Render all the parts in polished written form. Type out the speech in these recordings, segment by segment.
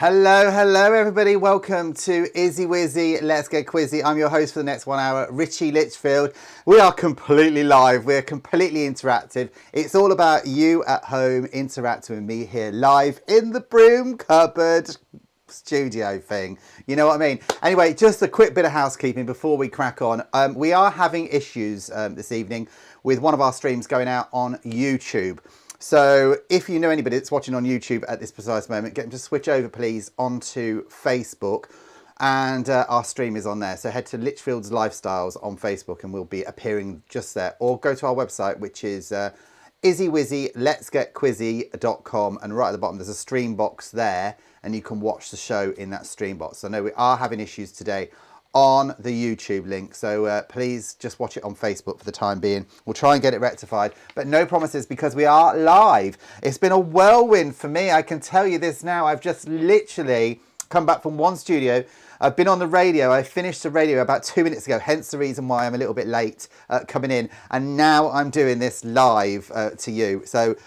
Hello everybody, welcome to Izzy Wizzy Let's Get Quizzy. I'm your host for the next 1 hour, Richie Litchfield. We are completely live, we're completely interactive. It's all about you at home interacting with me here live in the broom cupboard studio thing. You know what I mean? Anyway, just a quick bit of housekeeping before we crack on. We are having issues this evening with one of our streams going out on YouTube. So if you know anybody that's watching on YouTube at this precise moment, get them to switch over, please, onto Facebook. And our stream is on there. So head to Litchfield's Lifestyles on Facebook and we'll be appearing just there. Or go to our website, which is izzywizzy.letsgetquizzy.com. And right at the bottom, there's a stream box there. And you can watch the show in that stream box. So I know we are having issues today on the YouTube link, so please just watch it on Facebook for the time being. We'll try and get it rectified, but no promises because we are live. It's been a whirlwind for me, I can tell you this now. I've just literally come back from one studio. I've been on the radio. I finished the radio about 2 minutes ago, hence the reason why I'm a little bit late coming in. And now I'm doing this live to you. So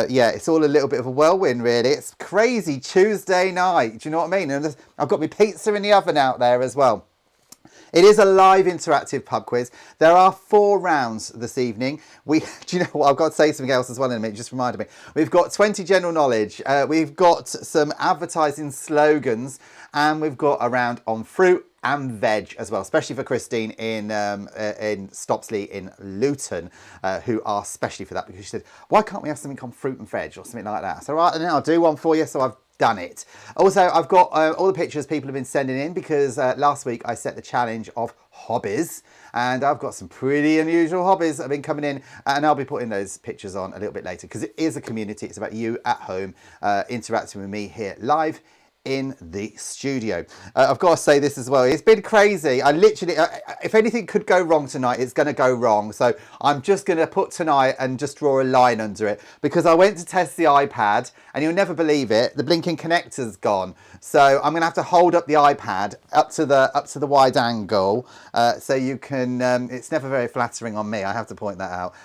yeah, it's all a little bit of a whirlwind, really. It's crazy Tuesday night. Do you know what I mean? And I've got my pizza in the oven out there as well. It is a live interactive pub quiz. There are 4 rounds this evening. Do you know what? I've got to say something else as well in a minute. Just reminded me. We've got 20 general knowledge. We've got some advertising slogans, and we've got a round on fruit and veg as well, especially for Christine in Stopsley in Luton, who asked specially for that because she said, why can't we have something on fruit and veg or something like that? So right, and then I'll do one for you. So I've done it. Also, I've got all the pictures people have been sending in because last week I set the challenge of hobbies, and I've got some pretty unusual hobbies that have been coming in, and I'll be putting those pictures on a little bit later because it is a community. It's about you at home interacting with me here live in the studio. I've got to say this as well. It's been crazy. I literally, if anything could go wrong tonight, it's going to go wrong. So I'm just going to put tonight and just draw a line under it because I went to test the iPad and you'll never believe it. The blinking connector's gone. So I'm going to have to hold up the iPad up to the wide angle so you can. It's never very flattering on me. I have to point that out.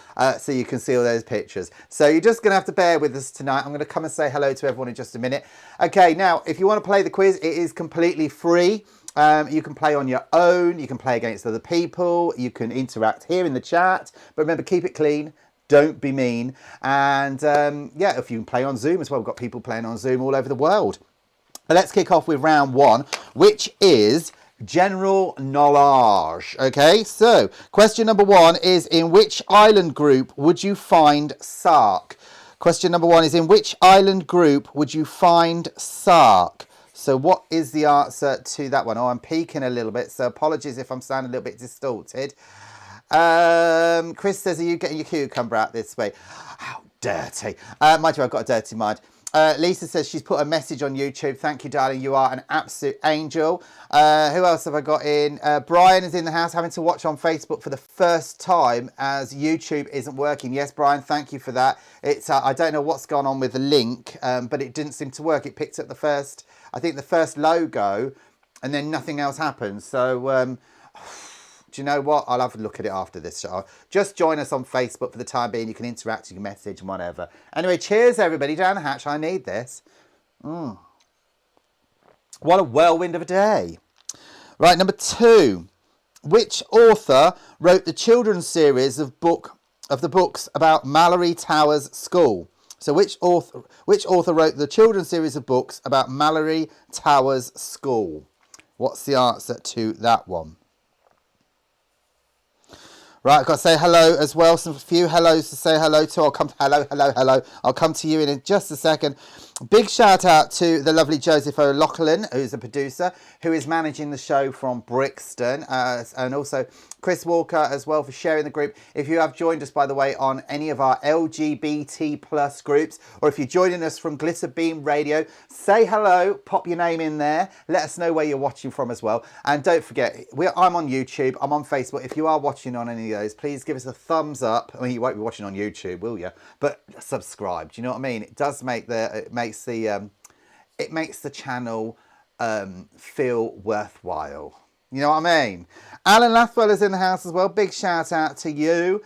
So you can see all those pictures. So you're just going to have to bear with us tonight. I'm going to come and say hello to everyone in just a minute. Okay, now if you want to play the quiz, it is completely free. You can play on your own. You can play against other people. You can interact here in the chat. But remember, keep it clean. Don't be mean. And yeah, if you can play on Zoom as well. We've got people playing on Zoom all over the world. But let's kick off with round 1, which is general knowledge. Okay, so question number 1 is, in which island group would you find Sark? Question number 1 is, in which island group would you find Sark? So what is the answer to that one? Oh, I'm peeking a little bit, so apologies if I'm sounding a little bit distorted. Chris says, are you getting your cucumber out this way? How dirty. Mind you, I've got a dirty mind. Lisa says she's put a message on YouTube. Thank you, darling. You are an absolute angel. Who else have I got in? Brian is in the house having to watch on Facebook for the first time as YouTube isn't working. Yes, Brian, thank you for that. It's I don't know what's gone on with the link, but it didn't seem to work. It picked up the first logo and then nothing else happened. So do you know what? I'll have a look at it after this show. Just join us on Facebook for the time being. You can interact, you can message and whatever. Anyway, cheers everybody down the hatch. I need this. What a whirlwind of a day. Right, number 2. Which author wrote the children's series of the books about Mallory Towers School? So which author wrote the children's series of books about Mallory Towers School? What's the answer to that one? Right, I've got to say hello as well. Some few hellos to say hello to. I'll come to hello. I'll come to you in just a second. Big shout out to the lovely Joseph O'Loughlin, who's a producer, who is managing the show from Brixton, and also Chris Walker as well for sharing the group. If you have joined us, by the way, on any of our LGBT plus groups, or if you're joining us from Glitterbeam Radio, say hello, pop your name in there, let us know where you're watching from as well. And don't forget, I'm on YouTube, I'm on Facebook. If you are watching on any of those, please give us a thumbs up. I mean, you won't be watching on YouTube, will you? But subscribe. Do you know what I mean? It does make it makes the channel feel worthwhile. You know what I mean? Alan Lathwell is in the house as well. Big shout out to you.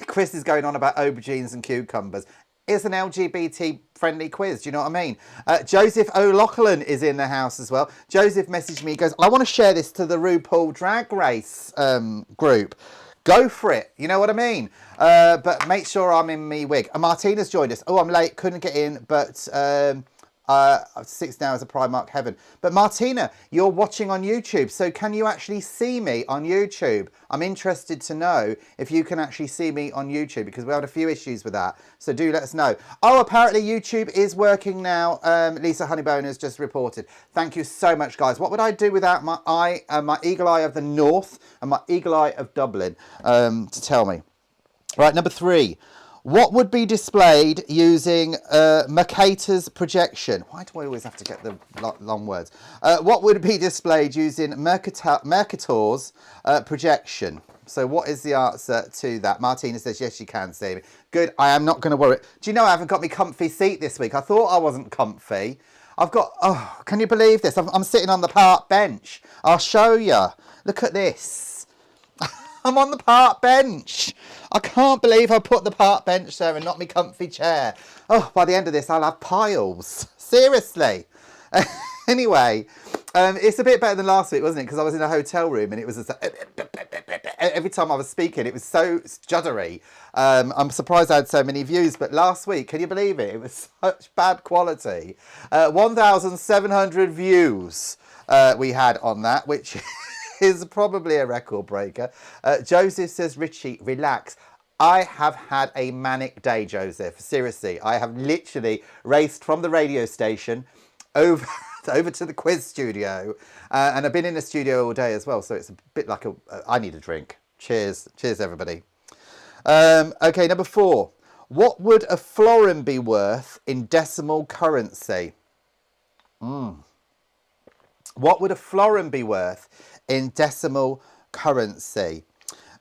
Chris is going on about aubergines and cucumbers. It's an LGBT friendly quiz. Do you know what I mean? Joseph O'Loughlin is in the house as well. Joseph messaged me, he goes, I want to share this to the RuPaul Drag Race group. Go for it. You know what I mean? But make sure I'm in me wig. Martina's joined us. Oh, I'm late. Couldn't get in, but 6 hours of Primark heaven. But Martina, you're watching on YouTube, so can you actually see me on YouTube? I'm interested to know if you can actually see me on YouTube, because we had a few issues with that. So do let us know. Oh, apparently YouTube is working now. Lisa Honeybone has just reported. Thank you so much, guys. What would I do without my eye, my eagle eye of the North and my eagle eye of Dublin to tell me? Right, number 3. What would be displayed using Mercator's projection? Why do I always have to get the long words? What would be displayed using Mercator's projection? So what is the answer to that? Martina says, yes, you can see me. Good, I am not going to worry. Do you know I haven't got my comfy seat this week? I thought I wasn't comfy. I've got, oh, can you believe this? I'm sitting on the park bench. I'll show you. Look at this. I'm on the park bench. I can't believe I put the park bench there and not my comfy chair. Oh, by the end of this, I'll have piles. Seriously. Anyway, it's a bit better than last week, wasn't it? Because I was in a hotel room and it was just, every time I was speaking, it was so juddery. I'm surprised I had so many views, but last week, can you believe it? It was such bad quality. 1,700 views we had on that, which is probably a record breaker. Joseph says, Richie, relax. I have had a manic day, Joseph. Seriously, I have literally raced from the radio station over to the quiz studio, and I've been in the studio all day as well, so it's a bit like I need a drink. Cheers everybody. Okay, number 4. What would a florin be worth in decimal currency? What would a florin be worth in decimal currency?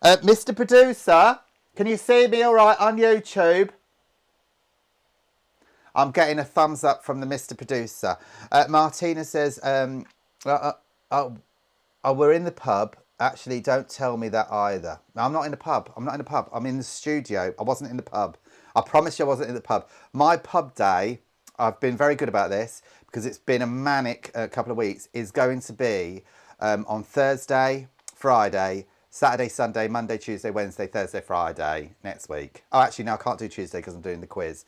Mr. Producer, can you see me all right on YouTube? I'm getting a thumbs up from the Mr. Producer. Martina says, we're in the pub. Actually, don't tell me that either. No, I'm not in the pub. I'm in the studio. I wasn't in the pub. I promise you I wasn't in the pub. My pub day, I've been very good about this because it's been a manic couple of weeks, is going to be on Thursday, Friday, Saturday, Sunday, Monday, Tuesday, Wednesday, Thursday, Friday next week. Oh, actually, no, I can't do Tuesday because I'm doing the quiz.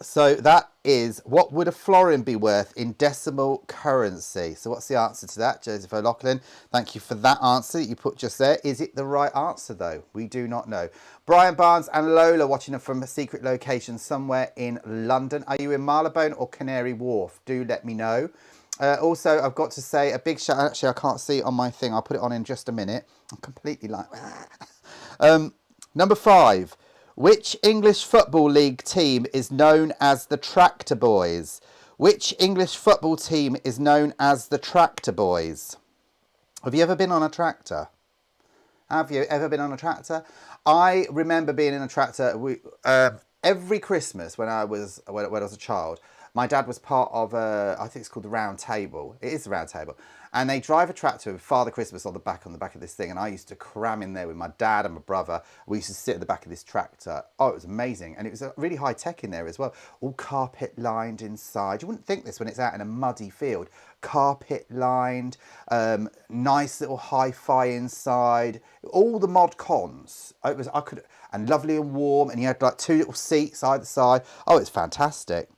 So that is, what would a florin be worth in decimal currency? So what's the answer to that, Joseph O'Loughlin? Thank you for that answer that you put just there. Is it the right answer, though? We do not know. Brian Barnes and Lola watching from a secret location somewhere in London. Are you in Marylebone or Canary Wharf? Do let me know. Also, I've got to say a big shout. Actually, I can't see it on my thing. I'll put it on in just a minute. I'm completely like... Number 5. Which English Football League team is known as the Tractor Boys? Which English football team is known as the Tractor Boys? Have you ever been on a tractor? Have you ever been on a tractor? I remember being in a tractor every Christmas when I was a child. My dad was part of I think it's called the Round Table. It is the Round Table. And they drive a tractor with Father Christmas on the back of this thing. And I used to cram in there with my dad and my brother. We used to sit at the back of this tractor. Oh, it was amazing. And it was really high tech in there as well. All carpet lined inside. You wouldn't think this when it's out in a muddy field. Carpet lined, nice little hi-fi inside. All the mod cons. And lovely and warm. And you had like 2 little seats either side. Oh, it's fantastic.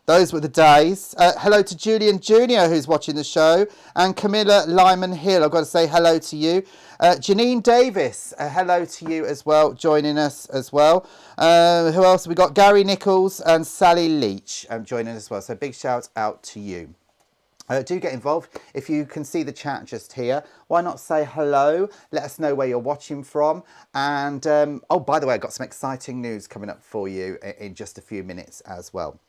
Those were the days. Hello to Julian Jr. who's watching the show. And Camilla Lyman Hill, I've got to say hello to you. Janine Davis, hello to you as well, joining us as well. Who else have we got? Gary Nichols and Sally Leach joining us as well. So big shout out to you. Do get involved. If you can see the chat just here, why not say hello? Let us know where you're watching from. And, oh, by the way, I've got some exciting news coming up for you in just a few minutes as well.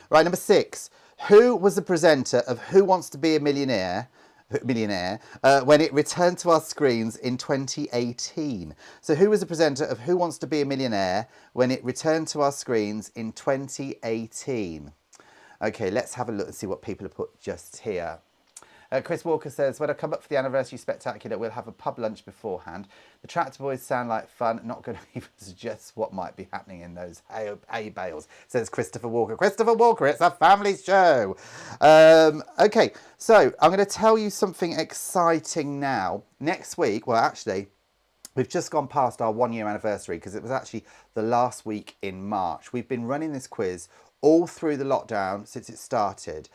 Right, number 6. Who was the presenter of Who Wants to Be a Millionaire when it returned to our screens in 2018? So who was the presenter of Who Wants to Be a Millionaire when it returned to our screens in 2018? Okay, let's have a look and see what people have put just here. Chris Walker says, when I come up for the anniversary spectacular, we'll have a pub lunch beforehand. The Tractor Boys sound like fun. Not going to even suggest what might be happening in those hay bales, says Christopher Walker. Christopher Walker, it's a family show. Okay, so I'm going to tell you something exciting now. Next week, well, actually, we've just gone past our 1 year anniversary because it was actually the last week in March. We've been running this quiz all through the lockdown since it started.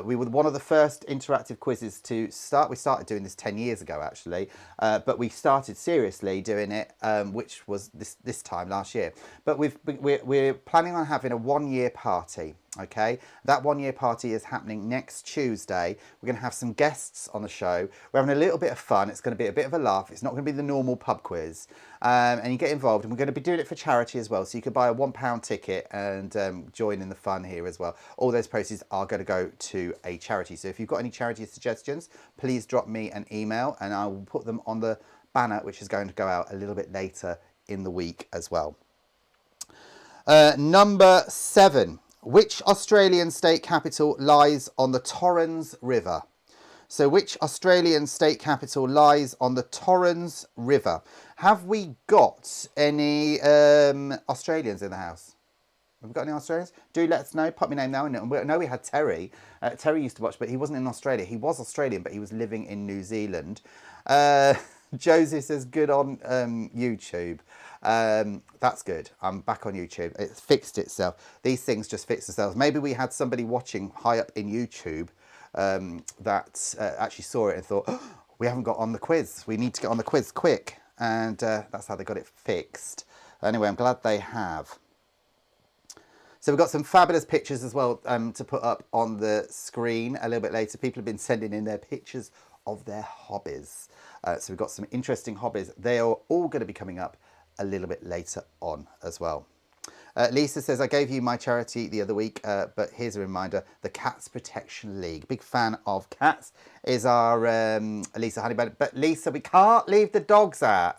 We were one of the first interactive quizzes to start. We started doing this 10 years ago, actually, but we started seriously doing it, which was this time last year. But we're planning on having a 1 year party. Okay, that 1 year party is happening next Tuesday. We're going to have some guests on the show. We're having a little bit of fun. It's going to be a bit of a laugh. It's not going to be the normal pub quiz. And you get involved, and we're going to be doing it for charity as well. So you could buy a £1 ticket and join in the fun here as well. All those proceeds are going to go to a charity. So if you've got any charity suggestions, please drop me an email and I will put them on the banner, which is going to go out a little bit later in the week as well. Number 7. Which Australian state capital lies on the Torrens River? So which Australian state capital lies on the Torrens River? Have we got any Australians in the house? Have we got any Australians? Do let us know. Pop my name now. I know we had Terry. Terry used to watch, but he wasn't in Australia. He was Australian, but he was living in New Zealand. Josie says, good on YouTube. That's good. I'm back on YouTube. It fixed itself. These things just fix themselves. Maybe we had somebody watching high up in YouTube that actually saw it and thought, oh, we haven't got on the quiz. We need to get on the quiz quick. And that's how they got it fixed. Anyway, I'm glad they have. So we've got some fabulous pictures as well to put up on the screen a little bit later. People have been sending in their pictures of their hobbies. So we've got some interesting hobbies. They are all going to be coming up a little bit later on as well. Lisa says, I gave you my charity the other week, but here's a reminder, the Cats Protection League. Big fan of cats is our Lisa Honeybell. But Lisa, we can't leave the dogs out.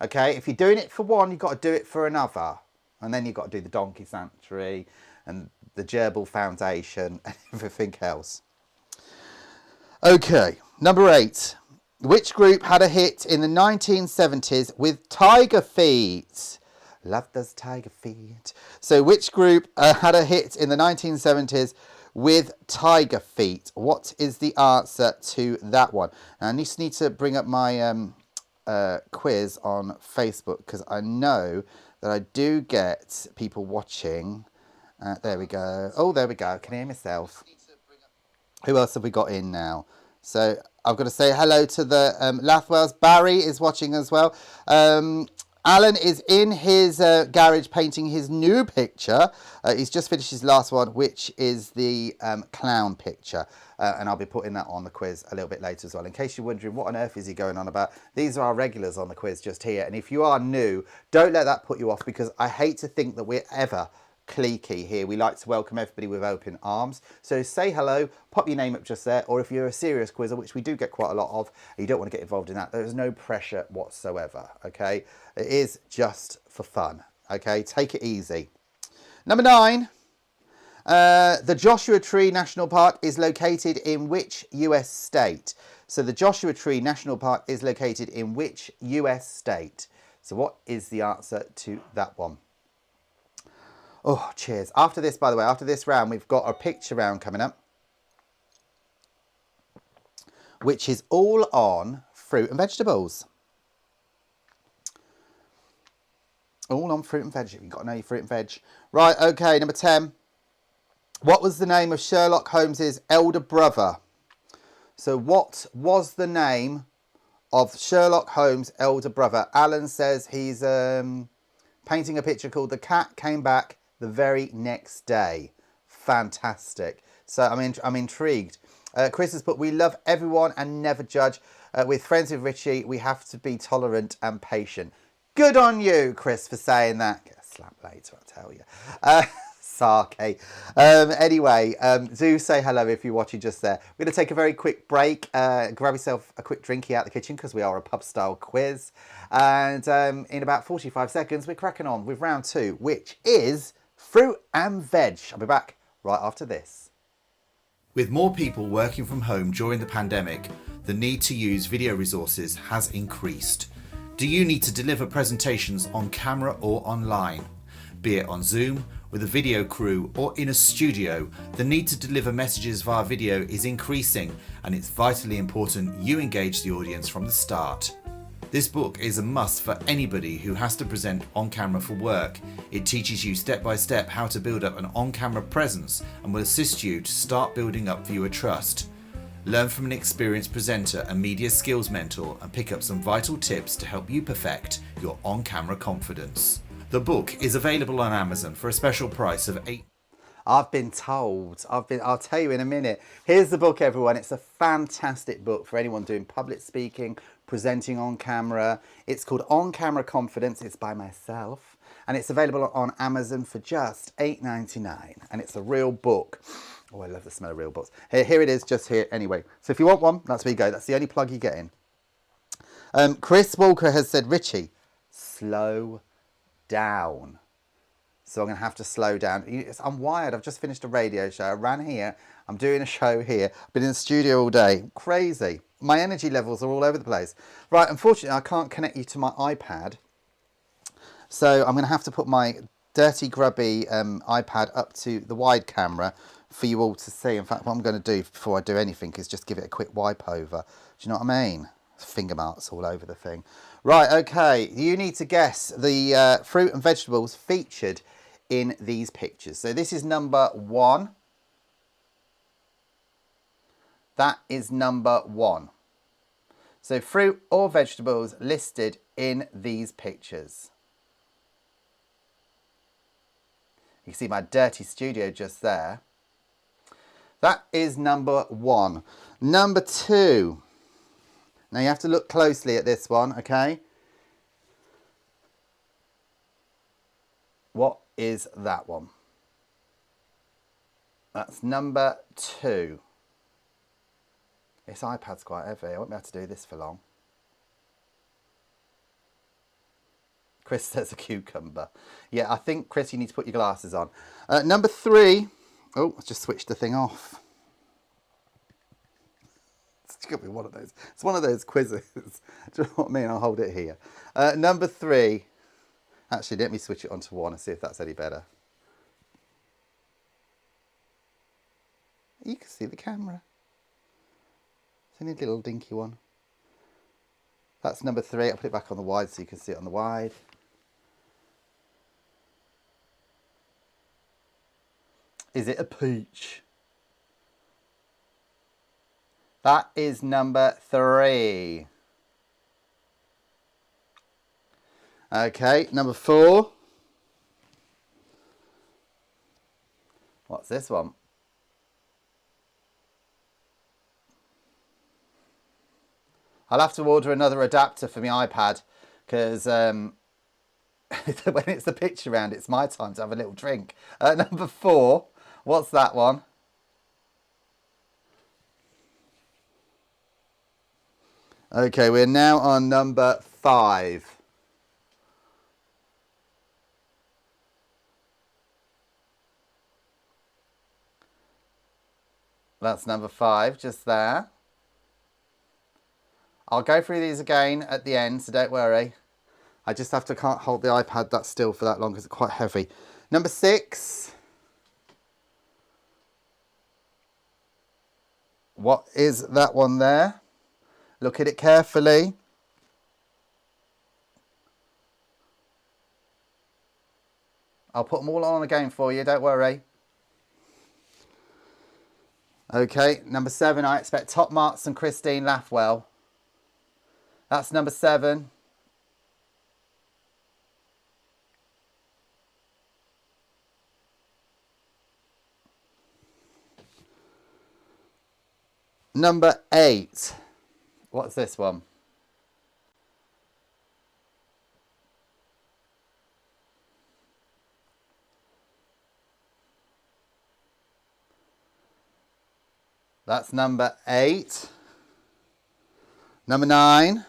Okay, if you're doing it for one, you've got to do it for another. And then you've got to do the Donkey Sanctuary and the Gerbil Foundation and everything else. Okay, number 8. Which group had a hit in the 1970s with Tiger Feet? Love those tiger feet. So which group had a hit in the 1970s with Tiger Feet? What is the answer to that one? And I just need to bring up my quiz on Facebook because I know that I do get people watching. There we go. Oh, there we go. I can hear myself. Who else have we got in now? So I've got to say hello to the Lathwells. Barry is watching as well. Alan is in his garage painting his new picture. He's just finished his last one, which is the clown picture. And I'll be putting that on the quiz a little bit later as well. In case you're wondering what on earth is he going on about, these are our regulars on the quiz just here. And if you are new, don't let that put you off because I hate to think that we're ever cliquey here. We like to welcome everybody with open arms. So say hello, pop your name up just there, or if you're a serious quizzer, which we do get quite a lot of, and you don't want to get involved in that, there's no pressure whatsoever, okay? It is just for fun, okay? Take it easy. Number 9, the Joshua Tree National Park is located in which US state? So the Joshua Tree National Park is located in which US state? So what is the answer to that one? Oh, cheers. After this, by the way, after this round, we've got a picture round coming up, which is all on fruit and vegetables. All on fruit and veg. You've got to know your fruit and veg. Right, okay, number 10. What was the name of Sherlock Holmes's elder brother? So what was the name of Sherlock Holmes' elder brother? Alan says he's painting a picture called The Cat Came Back the Very Next Day. Fantastic. So I'm intrigued. Chris has put, we love everyone and never judge. With friends with Richie, we have to be tolerant and patient. Good on you, Chris, for saying that. Get a slap later, I'll tell you. Sarky. Anyway, do say hello if you're watching just there. We're going to take a very quick break. Grab yourself a quick drinky out the kitchen because we are a pub-style quiz. And in about 45 seconds, we're cracking on with round 2, which is fruit and veg. I'll be back right after this. With more people working from home during the pandemic, the need to use video resources has increased. Do you need to deliver presentations on camera or online? Be it on Zoom, with a video crew, or in a studio, the need to deliver messages via video is increasing, and it's vitally important you engage the audience from the start. This book is a must for anybody who has to present on camera for work. It teaches you step by step how to build up an on-camera presence and will assist you to start building up viewer trust. Learn from an experienced presenter and media skills mentor and pick up some vital tips to help you perfect your on-camera confidence. The book is available on Amazon for a special price of $8. I've been told. I'll tell you in a minute. Here's the book, everyone. It's a fantastic book for anyone doing public speaking, presenting on camera. It's called On Camera Confidence. It's by myself, and it's available on Amazon for just $8.99. And it's a real book. Oh, I love the smell of real books. Here it is, just here. Anyway, so if you want one, that's where you go. That's the only plug you get in. Chris Walker has said, Richie, slow down. So I'm going to have to slow down. I'm wired. I've just finished a radio show. I ran here. I'm doing a show here. I've been in the studio all day. Crazy. My energy levels are all over the place. Right, unfortunately, I can't connect you to my iPad. So I'm going to have to put my dirty, grubby iPad up to the wide camera for you all to see. In fact, what I'm going to do before I do anything is just give it a quick wipe over. Do you know what I mean? Finger marks all over the thing. Right, okay. You need to guess the fruit and vegetables featured in these pictures. So this is number 1. That is number 1. So fruit or vegetables listed in these pictures. You can see my dirty studio just there. That is number 1. Number 2. Now you have to look closely at this one, okay? What is that one? That's number 2. This iPad's quite heavy. I won't be able to do this for long. Chris says a cucumber. Yeah, I think, Chris, you need to put your glasses on. Number 3. Oh, I just switched the thing off. It's going to be one of those. It's one of those quizzes. Do you know what I mean? I'll hold it here. Number 3. Actually, let me switch it on to 1 and see if that's any better. You can see the camera. It's only a little dinky one. That's number 3. I'll put it back on the wide so you can see it on the wide. Is it a peach? That is number 3. Okay, number 4. What's this one? I'll have to order another adapter for my iPad because when it's the picture round, it's my time to have a little drink. Number 4. What's that one? Okay, we're now on number 5. That's number 5, just there. I'll go through these again at the end, so don't worry. I just can't hold the iPad that still for that long because it's quite heavy. Number 6. What is that one there? Look at it carefully. I'll put them all on again for you, don't worry. Okay, number 7, I expect top marks and Christine Laughwell. That's number 7. Number 8. What's this one? That's number 8. Number 9.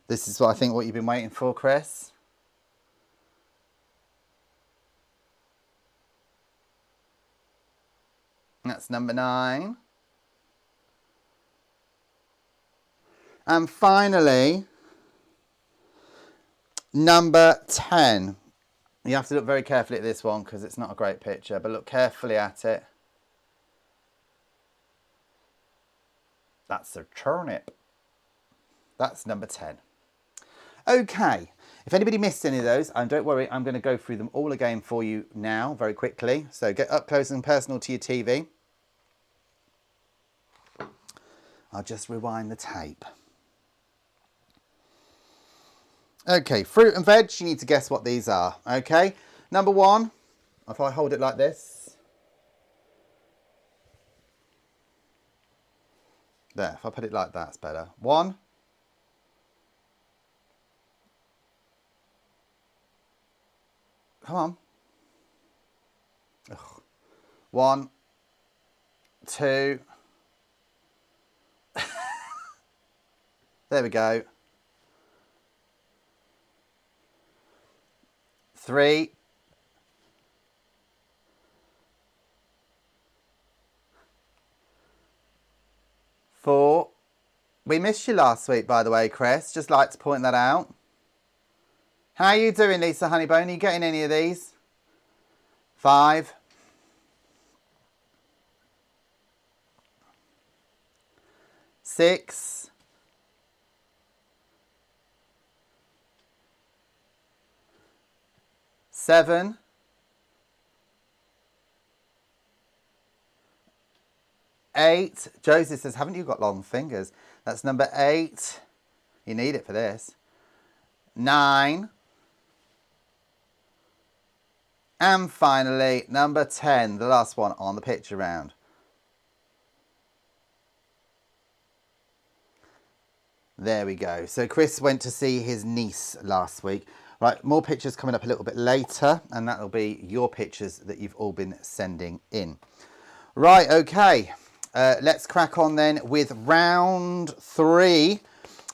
This is what I think what you've been waiting for, Chris. That's number 9. And finally, number 10. You have to look very carefully at this one because it's not a great picture, but look carefully at it. That's a turnip. That's number 10. Okay, if anybody missed any of those, don't worry, I'm going to go through them all again for you now, very quickly. So get up close and personal to your TV. I'll just rewind the tape. Okay, fruit and veg, you need to guess what these are. Okay, number 1, if I hold it like this. There, if I put it like that, it's better. 1. Come on. Ugh. 1, 2. There we go. 3. 4. We missed you last week, by the way, Chris. Just like to point that out. How are you doing, Lisa Honeybone? Are you getting any of these? 5. 6. 7. 8. Josie says, haven't you got long fingers? That's number 8. You need it for this. 9. And finally, number 10, the last one on the picture round. There we go. So Chris went to see his niece last week. Right, more pictures coming up a little bit later, and that'll be your pictures that you've all been sending in. Right, okay. Let's crack on then with round 3,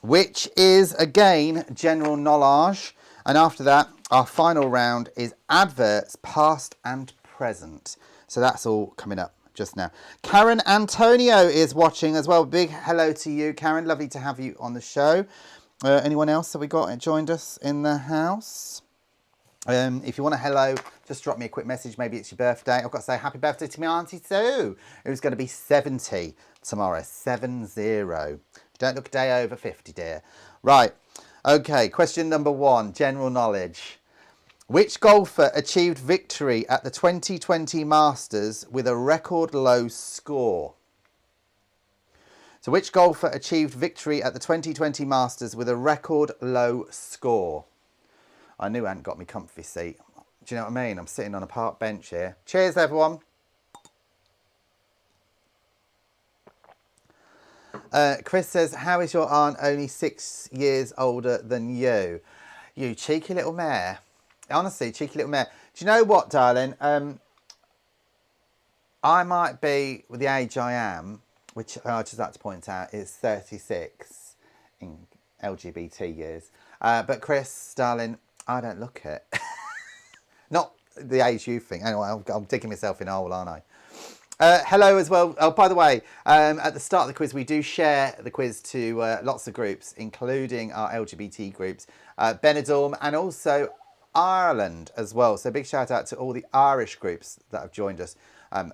which is, again, general knowledge. And after that, our final round is adverts, past and present. So that's all coming up just now. Karen Antonio is watching as well. Big hello to you, Karen. Lovely to have you on the show. Anyone else that we got joined us in the house? If you want a hello, just drop me a quick message. Maybe it's your birthday. I've got to say happy birthday to my auntie Sue, who's going to be 70 tomorrow. 70. Don't look a day over 50, dear. Right. Okay. Question number 1, general knowledge. Which golfer achieved victory at the 2020 Masters with a record low score? So which golfer achieved victory at the 2020 Masters with a record low score? I knew I hadn't got me comfy seat. Do you know what I mean? I'm sitting on a park bench here. Cheers, everyone. Chris says, how is your aunt only 6 years older than you? You cheeky little mare. Honestly, cheeky little mare. Do you know what, darling? I might be, with the age I am, which I just like to point out is 36 in LGBT years. But Chris, darling, I don't look it. Not the age you think. Anyway, I'm digging myself in a hole, aren't I? Hello as well. Oh, by the way, at the start of the quiz, we do share the quiz to lots of groups, including our LGBT groups, Benidorm and also Ireland as well. So big shout out to all the Irish groups that have joined us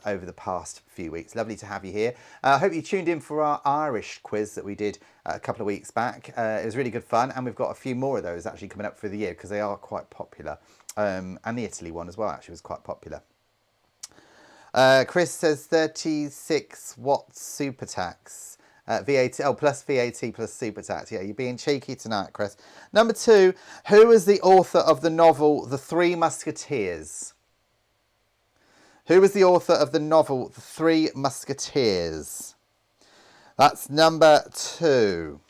over the past few weeks. Lovely to have you here. I hope you tuned in for our Irish quiz that we did a couple of weeks back. It was really good fun, and we've got a few more of those actually coming up through the year because they are quite popular. And the Italy one as well actually was quite popular. Chris says 36 watt super tax. VAT, plus VAT plus super tax. Yeah, you're being cheeky tonight, Chris. Number 2, who is the author of the novel The Three Musketeers? Who was the author of the novel The Three Musketeers? That's number 2.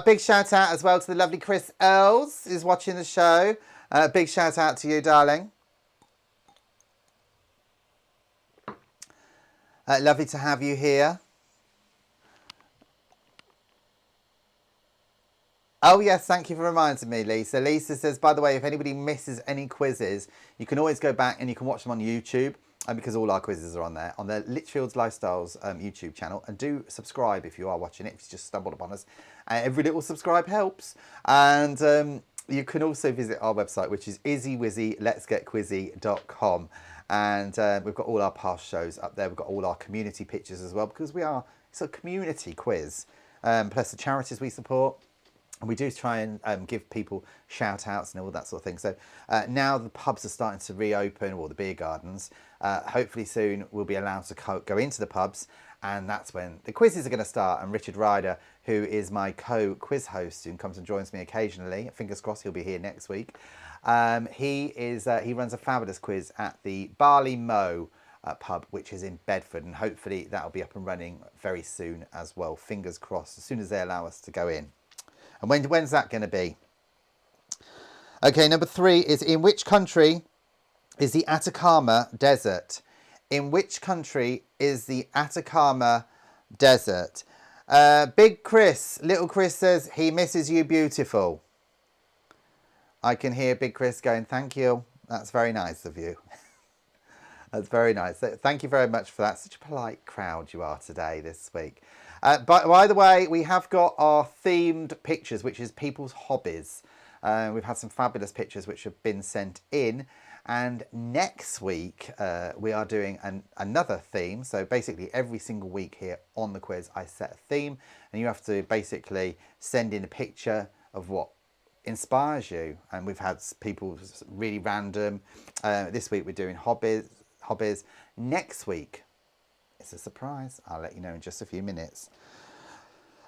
Big shout out as well to the lovely Chris Earls, who's watching the show. Big shout out to you, darling. Lovely to have you here. Oh, yes, thank you for reminding me, Lisa. Lisa says, by the way, if anybody misses any quizzes, you can always go back and you can watch them on YouTube. and because all our quizzes are on there, on the Litchfield's Lifestyles YouTube channel. And do subscribe if you are watching it, if you just stumbled upon us. Every little subscribe helps. And you can also visit our website, which is izzywizzy.letsgetquizzy.com. And we've got all our past shows up there. We've got all our community pictures as well, because it's a community quiz. Plus the charities we support. And we do try and give people shout outs and all that sort of thing. So now the pubs are starting to reopen, or the beer gardens. Hopefully soon we'll be allowed to go into the pubs. And that's when the quizzes are going to start. And Richard Ryder, who is my co-quiz host and comes and joins me occasionally, fingers crossed he'll be here next week. He runs a fabulous quiz at the Barley Mow pub, which is in Bedford. And hopefully that'll be up and running very soon as well. Fingers crossed, as soon as they allow us to go in. And when's that going to be? Okay, number 3 is, in which country is the Atacama Desert? In which country is the Atacama Desert? Big Chris, little Chris says he misses you beautiful. I can hear Big Chris going, thank you. That's very nice of you. That's very nice. So thank you very much for that. Such a polite crowd you are today, this week. By the way, we have got our themed pictures, which is people's hobbies. We've had some fabulous pictures which have been sent in. And next week, we are doing another theme. So basically, every single week here on the quiz, I set a theme. And you have to basically send in a picture of what inspires you. And we've had people really random. This week, we're doing hobbies. Next week, it's a surprise. I'll let you know in just a few minutes.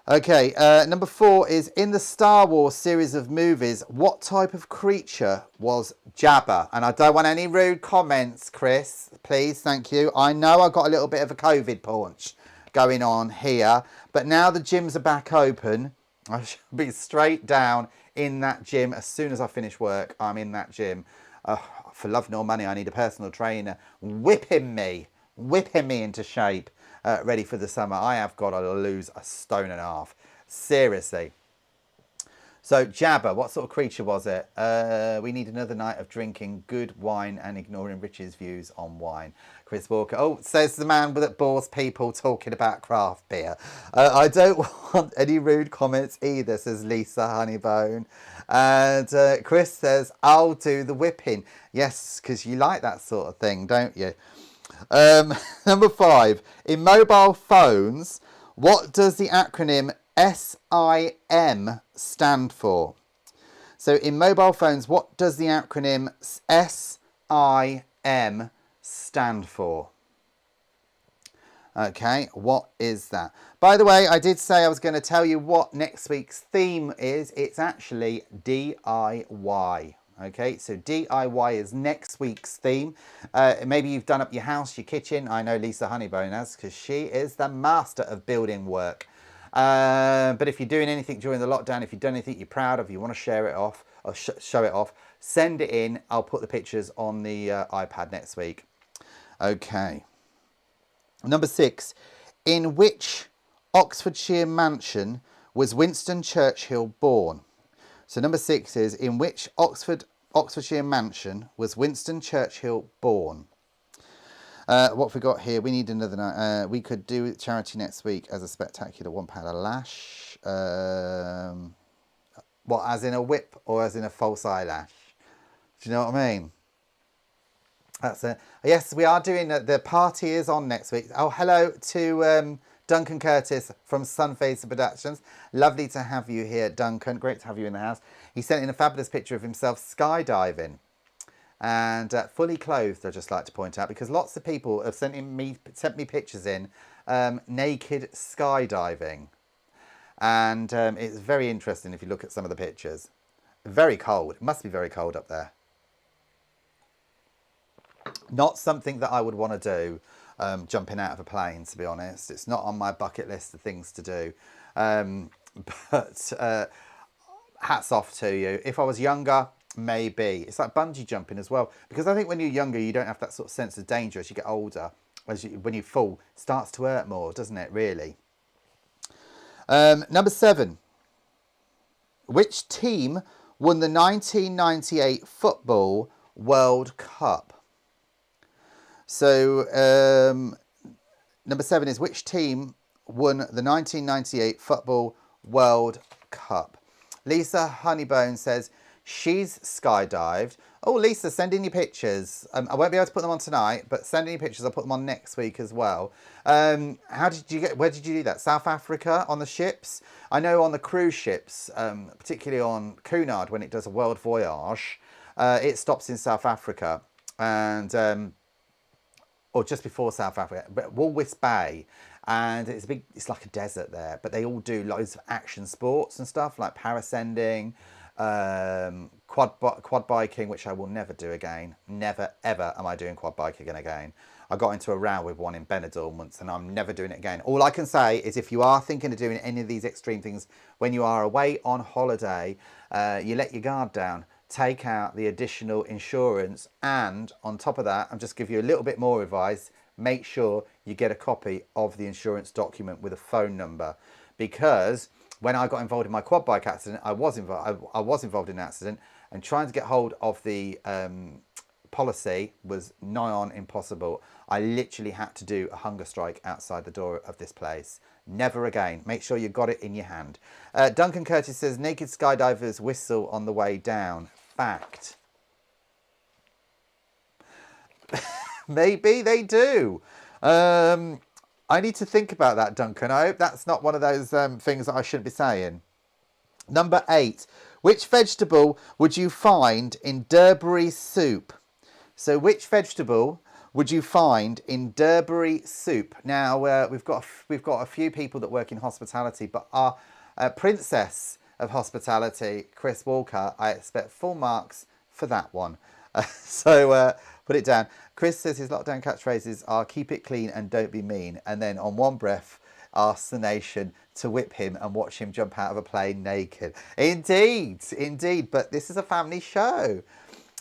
Okay, number 4 is, in the Star Wars series of movies, what type of creature was Jabba? And I don't want any rude comments, Chris. Please, thank you. I know I've got a little bit of a COVID paunch going on here, but now the gyms are back open, I shall be straight down in that gym. As soon as I finish work, I'm in that gym. For love nor money, I need a personal trainer whipping me into shape, ready for the summer. I have got to lose 1.5 stone. Seriously. So Jabba, what sort of creature was it? We need another night of drinking good wine and ignoring Rich's views on wine. Chris Walker. Oh, says the man that bores people talking about craft beer. I don't want any rude comments either, says Lisa Honeybone. And Chris says, I'll do the whipping. Yes, because you like that sort of thing, don't you? Number 5. In mobile phones, what does the acronym SIM stand for? So in mobile phones, what does the acronym SIM stand for? Okay, what is that? By the way, I did say I was going to tell you what next week's theme is. It's actually DIY. Okay, so DIY is next week's theme. Maybe you've done up your house, your kitchen. I know Lisa Honeybone has, because she is the master of building work. But if you're doing anything during the lockdown, if you've done anything you're proud of, you want to share it off or show it off, send it in. I'll put the pictures on the iPad next week. Okay. Number 6. In which Oxfordshire mansion was Winston Churchill born? So number 6 is, in which Oxfordshire mansion was Winston Churchill born? What have we got here? We need another night. We could do charity next week as a spectacular £1 a lash. What, as in a whip or as in a false eyelash? Do you know what I mean? Yes, we are doing the party is on next week. Oh, hello to Duncan Curtis from Sunfacer Productions. Lovely to have you here, Duncan. Great to have you in the house. He sent in a fabulous picture of himself skydiving. And fully clothed, I'd just like to point out, because lots of people have sent me pictures in naked skydiving. And it's very interesting if you look at some of the pictures. Very cold. It must be very cold up there. Not something that I would want to do, jumping out of a plane, to be honest. It's not on my bucket list of things to do. But hats off to you. If I was younger, maybe. It's like bungee jumping as well. Because I think when you're younger, you don't have that sort of sense of danger. As you get older, when you fall, it starts to hurt more, doesn't it, really? Number 7. Which team won the 1998 Football World Cup? So number 7 is which team won the 1998 Football World Cup? Lisa Honeybones says she's skydived. Oh, Lisa, send in your pictures. I won't be able to put them on tonight, but send in your pictures. I'll put them on next week as well. Where did you do that? South Africa on the ships? I know on the cruise ships, particularly on Cunard when it does a world voyage, it stops in South Africa and or just before South Africa, but Walvis Bay, and it's like a desert there, but they all do loads of action sports and stuff like parascending, quad biking, which I will never do again. Never ever am I doing quad biking again. I got into a row with one in Benidorm once, and I'm never doing it again. All I can say is if you are thinking of doing any of these extreme things when you are away on holiday, you let your guard down. Take out the additional insurance, and on top of that, I'm just give you a little bit more advice. Make sure you get a copy of the insurance document with a phone number, because when I got involved in my quad bike accident, I was involved in an accident, and trying to get hold of the policy was nigh on impossible. I literally had to do a hunger strike outside the door of this place. Never again. Make sure you got it in your hand. Duncan Curtis says naked skydivers whistle on the way down. Fact. Maybe they do. I need to think about that, Duncan. I hope that's not one of those things that I shouldn't be saying. Number 8. Which vegetable would you find in Derbury soup? So which vegetable would you find in Derbury soup? Now, we've got a few people that work in hospitality, but our princess of hospitality, Chris Walker, I expect full marks for that one. So put it down. Chris says his lockdown catchphrases are keep it clean and don't be mean. And then on one breath, asks the nation to whip him and watch him jump out of a plane naked. Indeed, indeed. But this is a family show.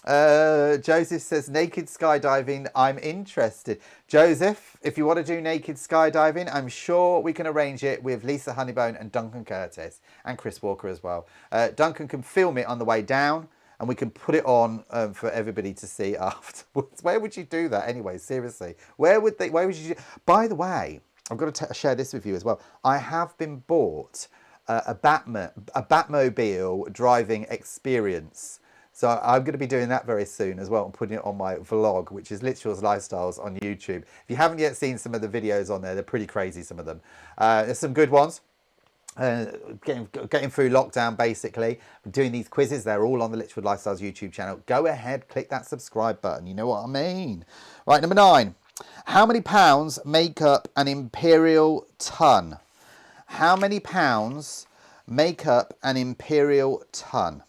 Joseph says naked skydiving, I'm interested. Joseph, if you want to do naked skydiving, I'm sure we can arrange it with Lisa Honeybone and Duncan Curtis and Chris Walker as well. Duncan can film it on the way down and we can put it on for everybody to see afterwards. Where would you do that anyway? Seriously, where would you do? By the way, I've got to share this with you as well. I have been bought a Batmobile driving experience. So I'm going to be doing that very soon as well and putting it on my vlog, which is Literal's Lifestyles on YouTube. If you haven't yet seen some of the videos on there, they're pretty crazy, some of them. There's some good ones. Getting through lockdown, basically. I'm doing these quizzes. They're all on the Literal Lifestyles YouTube channel. Go ahead, click that subscribe button. You know what I mean. Right, number 9. How many pounds make up an imperial ton? How many pounds make up an imperial ton?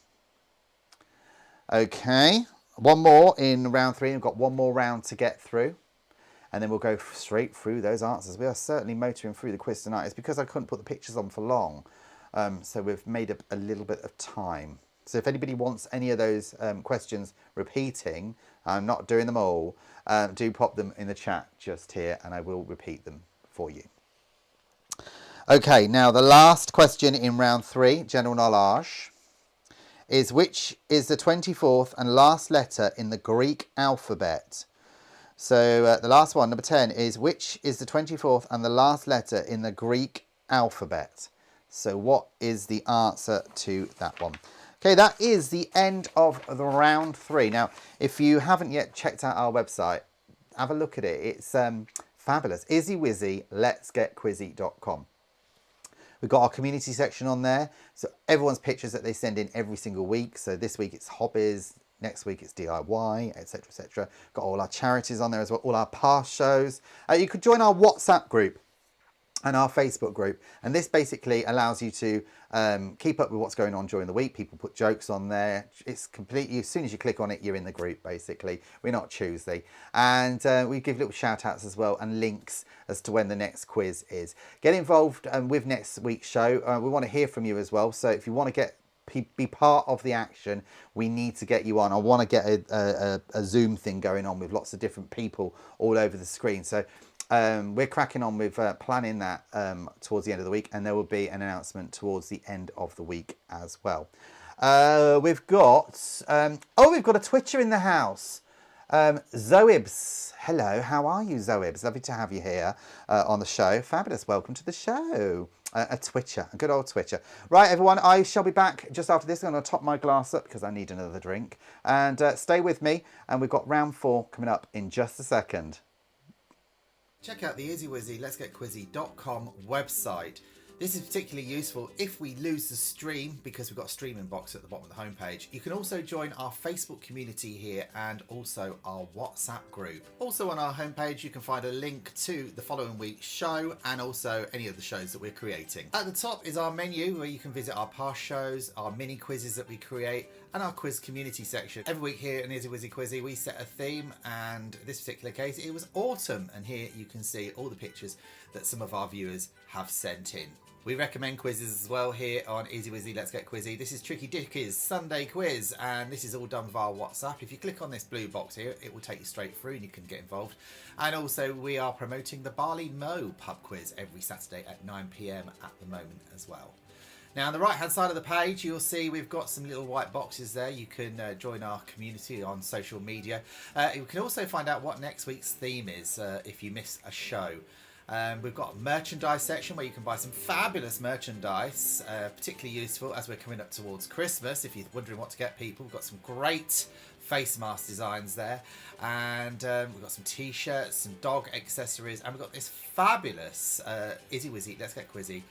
Okay, one more in round 3. We've got one more round to get through. And then we'll go straight through those answers. We are certainly motoring through the quiz tonight. It's because I couldn't put the pictures on for long. So we've made up a little bit of time. So if anybody wants any of those questions repeating, I'm not doing them all, do pop them in the chat just here and I will repeat them for you. Okay, now the last question in round 3, general knowledge, is which is the 24th and last letter in the Greek alphabet? So the last one, number 10, is which is the 24th and the last letter in the Greek alphabet? So what is the answer to that one? Okay, that is the end of the round 3. Now, if you haven't yet checked out our website, have a look at it. It's fabulous. izzywizzy.letsgetquizzy.com. We've got our community section on there. So everyone's pictures that they send in every single week. So this week it's hobbies. Next week it's DIY, etc., etc. Got all our charities on there as well, all our past shows. You could join our WhatsApp group and our Facebook group. And this basically allows you to keep up with what's going on during the week. People put jokes on there. It's completely, as soon as you click on it, you're in the group, basically. We're not choosy. And we give little shout outs as well and links as to when the next quiz is. Get involved with next week's show. We want to hear from you as well. So if you want to be part of the action, we need to get you on. I want to get a Zoom thing going on with lots of different people all over the screen. So we're cracking on with planning that towards the end of the week, and there will be an announcement towards the end of the week as well. We've got a Twitcher in the house. Zoibs, hello, how are you, Zoibs? Lovely to have you here on the show. Fabulous, welcome to the show. A twitcher, a good old twitcher. Right, everyone, I shall be back just after this. I'm going to top my glass up because I need another drink. And stay with me, and we've got round 4 coming up in just a second. Check out the EasyWizzy.com website. This is particularly useful if we lose the stream, because we've got a streaming box at the bottom of the homepage. You can also join our Facebook community here and also our WhatsApp group. Also on our homepage you can find a link to the following week's show and also any of the shows that we're creating. At the top is our menu where you can visit our past shows, our mini quizzes that we create, and our quiz community section. Every week here in Easy Wizzy Quizzy we set a theme, and this particular case it was autumn, and here you can see all the pictures that some of our viewers have sent in. We recommend quizzes as well here on Easy Wizzy Let's Get Quizzy. This is Tricky Dickie's Sunday quiz, and this is all done via WhatsApp. If you click on this blue box here, it will take you straight through and you can get involved. And also we are promoting the Barley Mow pub quiz every Saturday at 9 PM at the moment as well. Now on the right hand side of the page you'll see we've got some little white boxes there. You can join our community on social media. You can also find out what next week's theme is if you miss a show. We've got a merchandise section where you can buy some fabulous merchandise, particularly useful as we're coming up towards Christmas. If you're wondering what to get people, we've got some great face mask designs there, and we've got some t-shirts, some dog accessories, and we've got this fabulous Easy Wizzy Let's Get Quizzy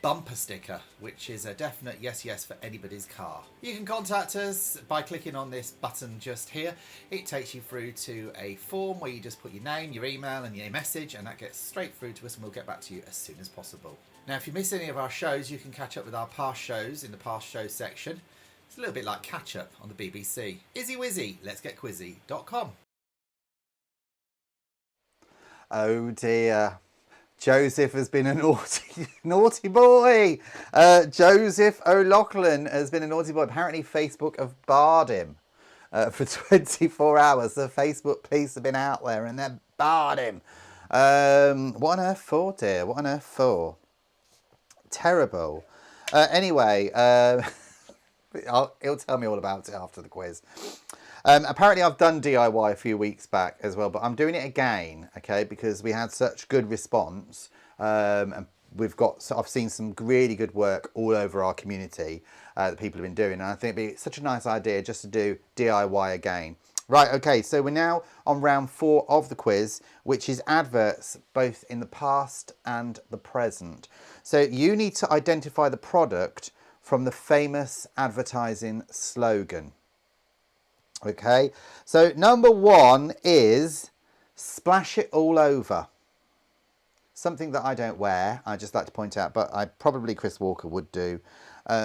bumper sticker, which is a definite yes for anybody's car. You can contact us by clicking on this button just here. It takes you through to a form where you just put your name, your email and your message, and that gets straight through to us, and we'll get back to you as soon as possible. Now if you miss any of our shows, you can catch up with our past shows in the past show section. It's a little bit like catch up on the BBC. Easy Wizzy Let's Get Quizzy.com. Oh dear. Joseph has been a naughty boy. Joseph O'Loughlin has been a naughty boy. Apparently Facebook have barred him for 24 hours. The Facebook police have been out there and they've barred him. What on earth for, dear? What on earth for? Terrible. Anyway, he'll tell me all about it after the quiz. Apparently I've done DIY a few weeks back as well, but I'm doing it again, okay, because we had such good response, and I've seen some really good work all over our community that people have been doing, and I think it'd be such a nice idea just to do DIY again. Right, okay, so we're now on round 4 of the quiz, which is adverts both in the past and the present. So you need to identify the product from the famous advertising slogan. Okay, so number 1 is splash it all over. Something that I don't wear, I just like to point out, but probably Chris Walker would do.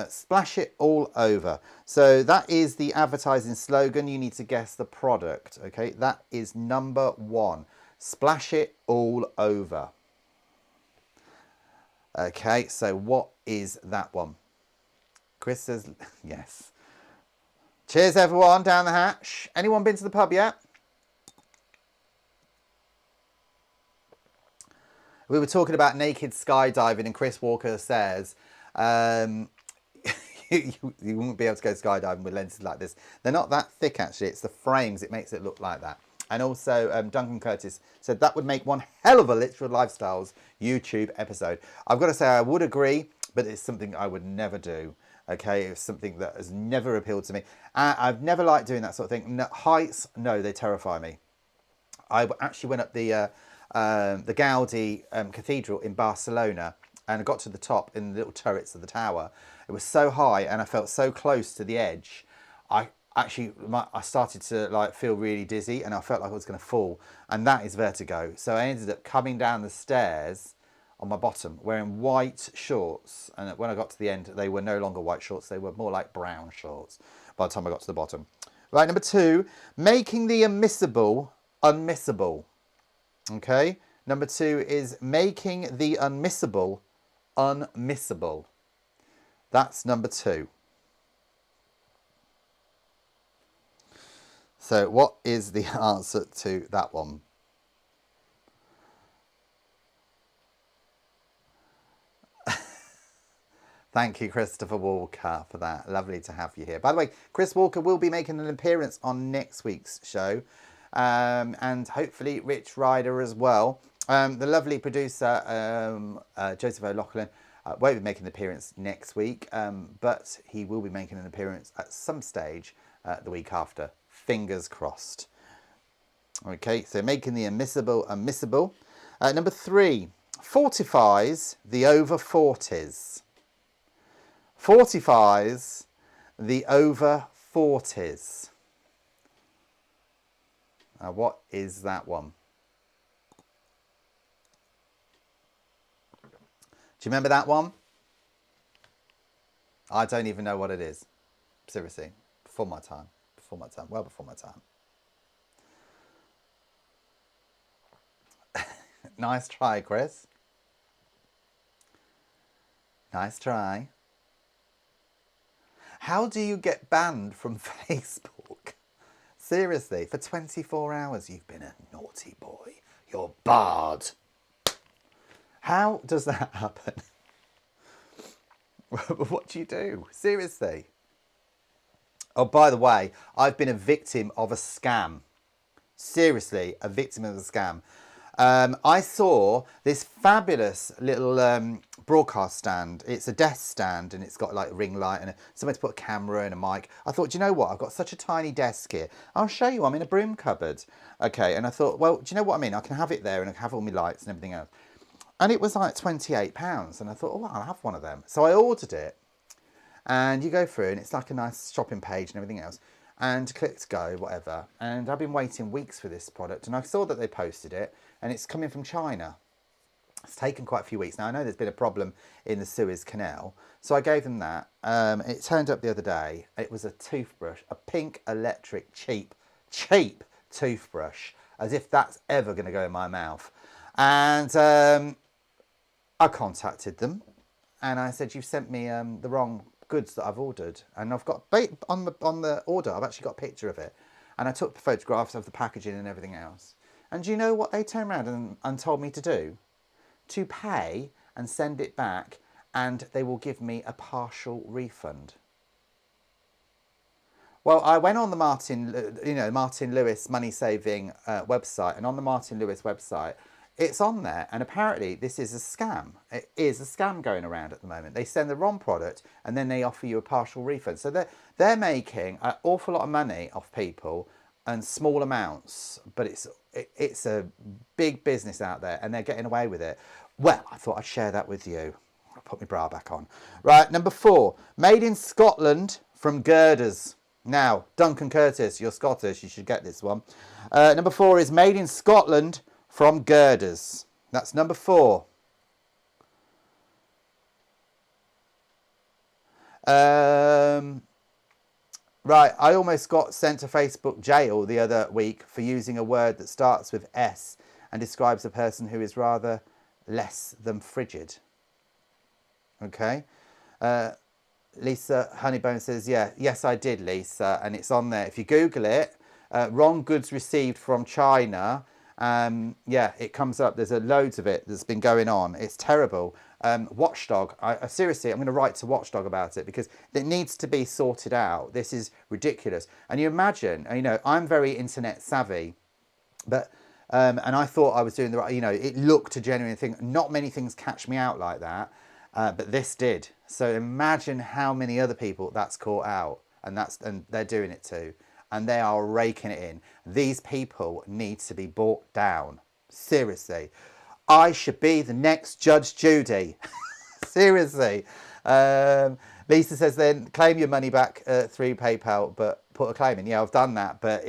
Splash it all over. So that is the advertising slogan. You need to guess the product. Okay, that is number 1. Splash it all over. Okay, so what is that one? Chris says yes. Cheers, everyone, down the hatch. Anyone been to the pub yet? We were talking about naked skydiving, and Chris Walker says you wouldn't be able to go skydiving with lenses like this. They're not that thick, actually. It's the frames. It makes it look like that. And also, Duncan Curtis said that would make one hell of a Literal Lifestyles YouTube episode. I've got to say, I would agree, but it's something I would never do. Okay, it's something that has never appealed to me. I've never liked doing that sort of thing. No, heights, no, they terrify me. I actually went up the Gaudi Cathedral in Barcelona, and I got to the top in the little turrets of the tower. It was so high, and I felt so close to the edge. I started to feel really dizzy, and I felt like I was going to fall, and that is vertigo. So I ended up coming down the stairs on my bottom, wearing white shorts, and when I got to the end, they were no longer white shorts, they were more like brown shorts by the time I got to the bottom. Right, number 2, making the unmissable unmissable. Okay, number 2 is making the unmissable unmissable. That's number 2. So what is the answer to that one? Thank you, Christopher Walker, for that. Lovely to have you here. By the way, Chris Walker will be making an appearance on next week's show. and hopefully Rich Ryder as well. The lovely producer, Joseph O'Loughlin, won't be making an appearance next week, but he will be making an appearance at some stage the week after. Fingers crossed. Okay, so making the unmissable unmissable. Number 3, fortifies the over 40s. Fortifies the over 40s. What is that one? Do you remember that one? I don't even know what it is. Seriously, before my time. Well before my time. Nice try, Chris. Nice try. How do you get banned from Facebook? Seriously, for 24 hours you've been a naughty boy. You're barred. How does that happen? What do you do? Seriously. Oh, by the way, I've been a victim of a scam. Seriously, a victim of a scam. I saw this fabulous little broadcast stand. It's a desk stand and it's got like a ring light and somewhere to put a camera and a mic. I thought, do you know what? I've got such a tiny desk here. I'll show you. I'm in a broom cupboard. Okay, and I thought, well, do you know what I mean? I can have it there and I can have all my lights and everything else. And it was like £28. And I thought, oh, well, I'll have one of them. So I ordered it. And you go through and it's like a nice shopping page and everything else. And click to go, whatever. And I've been waiting weeks for this product. And I saw that they posted it. And it's coming from China. It's taken quite a few weeks. Now, I know there's been a problem in the Suez Canal. So I gave them that. It turned up the other day. It was a toothbrush. A pink electric cheap toothbrush. As if that's ever going to go in my mouth. And I contacted them. And I said, you've sent me the wrong goods that I've ordered. And I've got, on the order, I've actually got a picture of it. And I took photographs of the packaging and everything else. And do you know what they turned around and told me to do? To pay and send it back, and they will give me a partial refund. Well, I went on the Martin Lewis money saving website, and on the Martin Lewis website, it's on there, and apparently this is a scam. It is a scam going around at the moment. They send the wrong product, and then they offer you a partial refund. So they're making an awful lot of money off people, and small amounts, but it's a big business out there, and they're getting away with it. Well, I thought I'd share that with you. I'll put my bra back on. Right, number 4, made in Scotland from girders. Now, Duncan Curtis, you're Scottish, you should get this one. Number 4 is made in Scotland from girders. That's number 4. Right, I almost got sent to Facebook jail the other week for using a word that starts with S and describes a person who is rather less than frigid. Okay. Lisa Honeybone says, yes, I did, Lisa. And it's on there. If you Google it, wrong goods received from China. It comes up. There's loads of it that's been going on. It's terrible. Watchdog, seriously, I'm going to write to Watchdog about it because it needs to be sorted out. This is ridiculous. And you imagine, I'm very internet savvy, but and I thought I was doing the right, it looked a genuine thing. Not many things catch me out like that, but this did. So imagine how many other people that's caught out, and they're doing it too, and they are raking it in. These people need to be brought down. Seriously. I should be the next Judge Judy. Seriously. Lisa says then claim your money back through PayPal, but put a claim in. Yeah, I've done that, but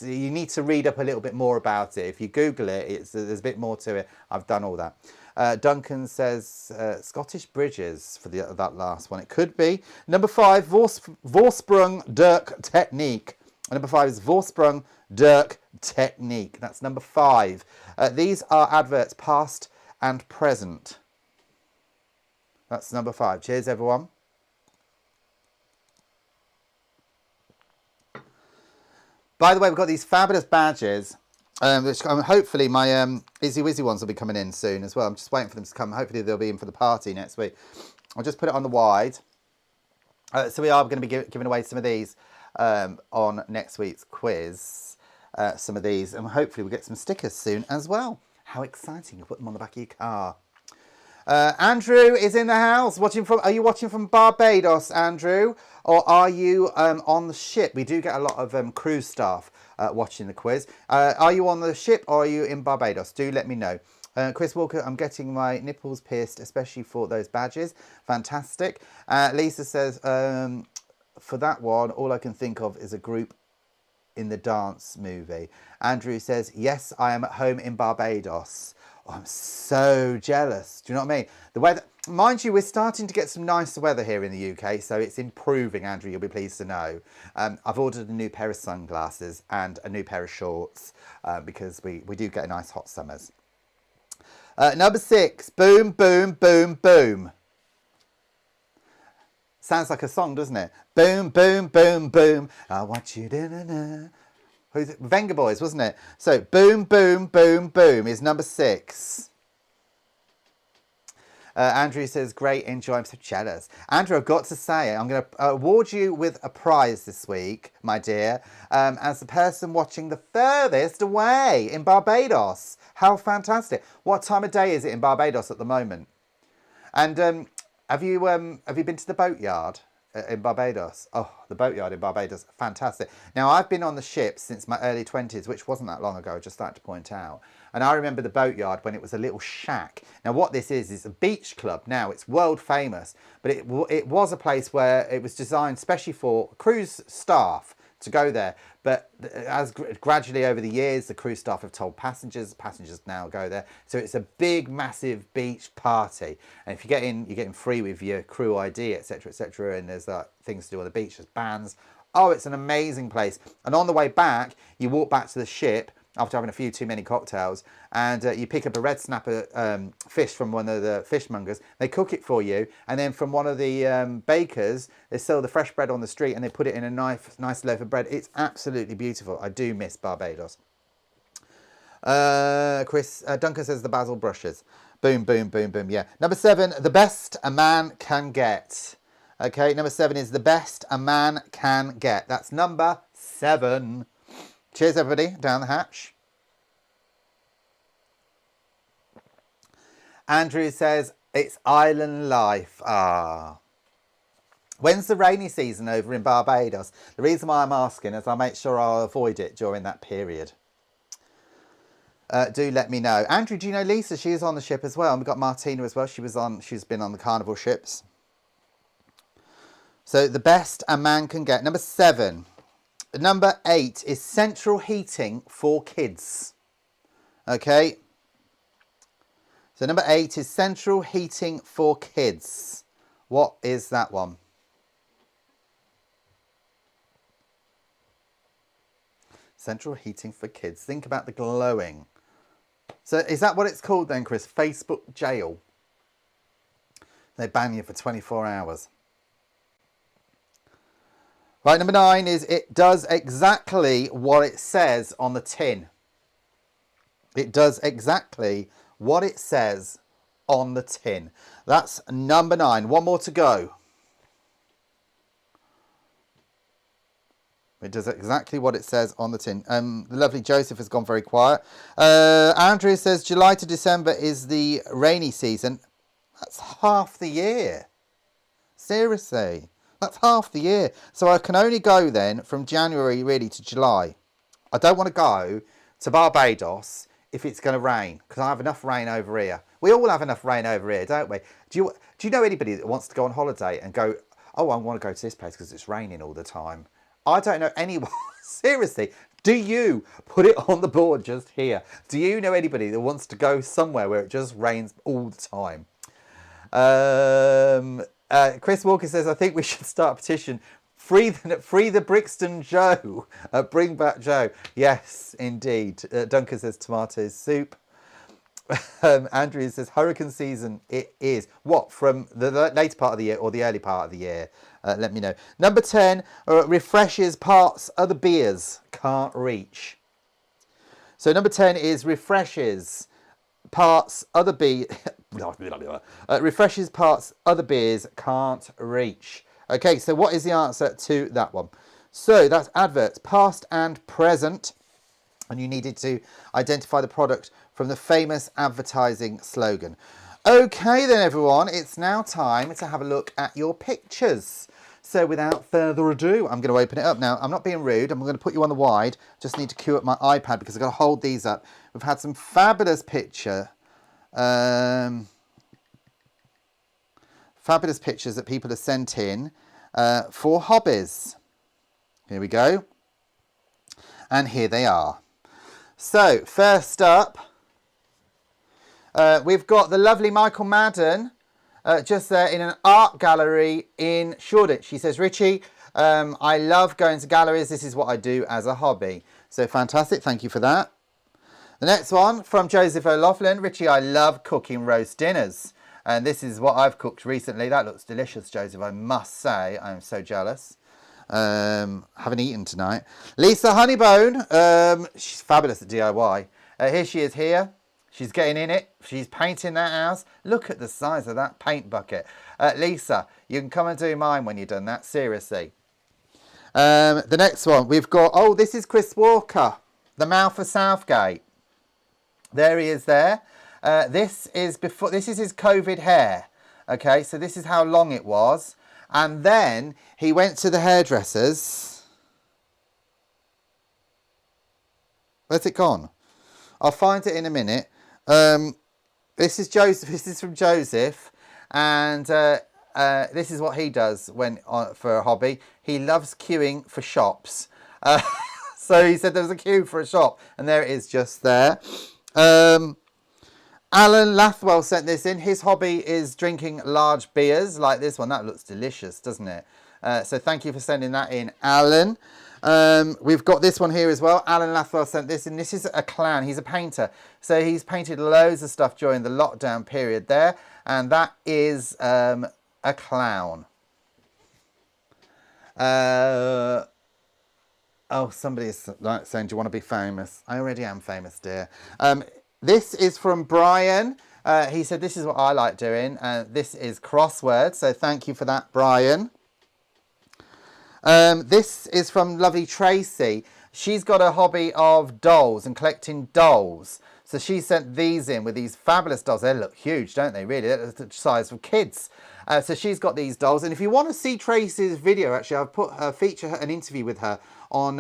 you need to read up a little bit more about it. If you Google it, there's a bit more to it. I've done all that. Duncan says Scottish bridges for that last one. It could be. Number 5, Vorsprung Dirk Technique. Number 5 is Vorsprung Dirk Technique. That's number 5. These are adverts past and present. That's number 5. Cheers, everyone. By the way, we've got these fabulous badges, which hopefully my Izzy Wizzy ones will be coming in soon as well. I'm just waiting for them to come. Hopefully they'll be in for the party next week. I'll just put it on the wide. So we are going to be giving away some of these on next week's quiz. some of these, and hopefully we'll get some stickers soon as well. How exciting. You put them on the back of your car. Andrew is in the house. Are you watching from Barbados, Andrew? Or are you on the ship? We do get a lot of cruise staff watching the quiz. Are you on the ship or are you in Barbados? Do let me know. Chris Walker, I'm getting my nipples pierced, especially for those badges. Fantastic. Lisa says, for that one, all I can think of is a group in the dance movie. Andrew says, yes, I am at home in Barbados. Oh, I'm so jealous. Do you know what I mean? The weather, mind you, we're starting to get some nicer weather here in the UK, so it's improving, Andrew, you'll be pleased to know. I've ordered a new pair of sunglasses and a new pair of shorts because we do get nice hot summers. Number 6, boom, boom, boom, boom. Sounds like a song, doesn't it? Boom, boom, boom, boom. I want you to... Who's it? Venga Boys, wasn't it? So, boom, boom, boom, boom is number 6. Andrew says, great, enjoy. I'm so jealous. Andrew, I've got to say, I'm going to award you with a prize this week, my dear, as the person watching the furthest away in Barbados. How fantastic. What time of day is it in Barbados at the moment? And have you been to the boatyard in Barbados? Oh, the boatyard in Barbados, fantastic. Now, I've been on the ship since my early 20s, which wasn't that long ago, just like to point out. And I remember the boatyard when it was a little shack. Now, what this is a beach club. Now, it's world famous, but it was a place where it was designed especially for cruise staff to go there. But as gradually over the years, the cruise staff have told passengers now go there. So it's a big, massive beach party. And if you get in, you're getting free with your crew ID, etc., etc. And there's things to do on the beach, there's bands. Oh, it's an amazing place. And on the way back, you walk back to the ship after having a few too many cocktails, and you pick up a red snapper fish from one of the fishmongers. They cook it for you, and then from one of the bakers, they sell the fresh bread on the street, and they put it in a nice loaf of bread. It's absolutely beautiful. I do miss Barbados. Duncan says the basil brushes. Boom, boom, boom, boom. Yeah. Number 7, the best a man can get. Okay, number 7 is the best a man can get. That's number 7. Cheers, everybody, down the hatch. Andrew says, it's island life. Ah. When's the rainy season over in Barbados? The reason why I'm asking is I'll make sure I'll avoid it during that period. Do let me know. Andrew, do you know Lisa? She is on the ship as well. And we've got Martina as well. She's been on the Carnival ships. So the best a man can get. Number 7. Number 8 is central heating for kids. Okay. So number 8 is central heating for kids. What is that one? Central heating for kids. Think about the glowing. So is that what it's called then, Chris? Facebook jail. They ban you for 24 hours. Right, number 9 is it does exactly what it says on the tin. It does exactly what it says on the tin. That's number 9. One more to go. It does exactly what it says on the tin. The lovely Joseph has gone very quiet. Andrew says July to December is the rainy season. That's half the year. Seriously. That's half the year. So I can only go then from January really to July. I don't want to go to Barbados if it's going to rain, because I have enough rain over here. We all have enough rain over here, don't we? Do you know anybody that wants to go on holiday and go, oh, I want to go to this place because it's raining all the time? I don't know anyone. Seriously, do you? Put it on the board just here. Do you know anybody that wants to go somewhere where it just rains all the time? Chris Walker says, I think we should start a petition. Free the Brixton Joe. Bring back Joe. Yes, indeed. Duncan says tomato soup. Andrew says hurricane season. It is. What, from the later part of the year or the early part of the year? Let me know. Number 10, refreshes parts other beers can't reach. So number 10 is refreshes parts other beers. Refreshes parts other beers can't reach. Okay, so what is the answer to that one? So that's adverts, past and present. and you needed to identify the product from the famous advertising slogan. Okay then everyone, it's now time to have a look at your pictures. So without further ado, I'm going to open it up now. I'm not being rude, I'm going to put you on the wide. Just need to queue up my iPad because I've got to hold these up. We've had some fabulous pictures that people have sent in for hobbies. Here we go. And here they are. So first up, we've got the lovely Michael Madden just there in an art gallery in Shoreditch. She says, Richie, I love going to galleries. This is what I do as a hobby. So fantastic. Thank you for that. The next one from Joseph O'Loughlin. Richie, I love cooking roast dinners. And this is what I've cooked recently. That looks delicious, Joseph. I must say, I'm so jealous. Haven't eaten tonight. Lisa Honeybone. She's fabulous at DIY. Here she is here. She's getting in it. She's painting that house. Look at the size of that paint bucket. Lisa, you can come and do mine when you're done that. Seriously. The next one we've got. Oh, this is Chris Walker. The mouth of Southgate. There he is there. This is his COVID hair. Okay, so this is how long it was. And then he went to the hairdressers. Where's it gone? I'll find it in a minute. This is Joseph. This is from Joseph, and this is what he does for a hobby. He loves queuing for shops. So he said there was a queue for a shop, and there it is, just there. Alan Lathwell sent this in. His hobby is drinking large beers like this one. That looks delicious, doesn't it? So thank you for sending that in, Alan. We've got this one here as well. Alan Lathwell sent this in. This is a clown. He's a painter. So he's painted loads of stuff during the lockdown period there. And that is a clown. Oh, somebody's like saying, do you want to be famous? I already am famous, dear. This is from Brian. He said, this is what I like doing. This is crosswords. So thank you for that, Brian. This is from lovely Tracy. She's got a hobby of dolls and collecting dolls. So she sent these in with these fabulous dolls. They look huge, don't they, really? They're the size of kids. So she's got these dolls. And if you want to see Tracy's video, actually, I've put an interview with her on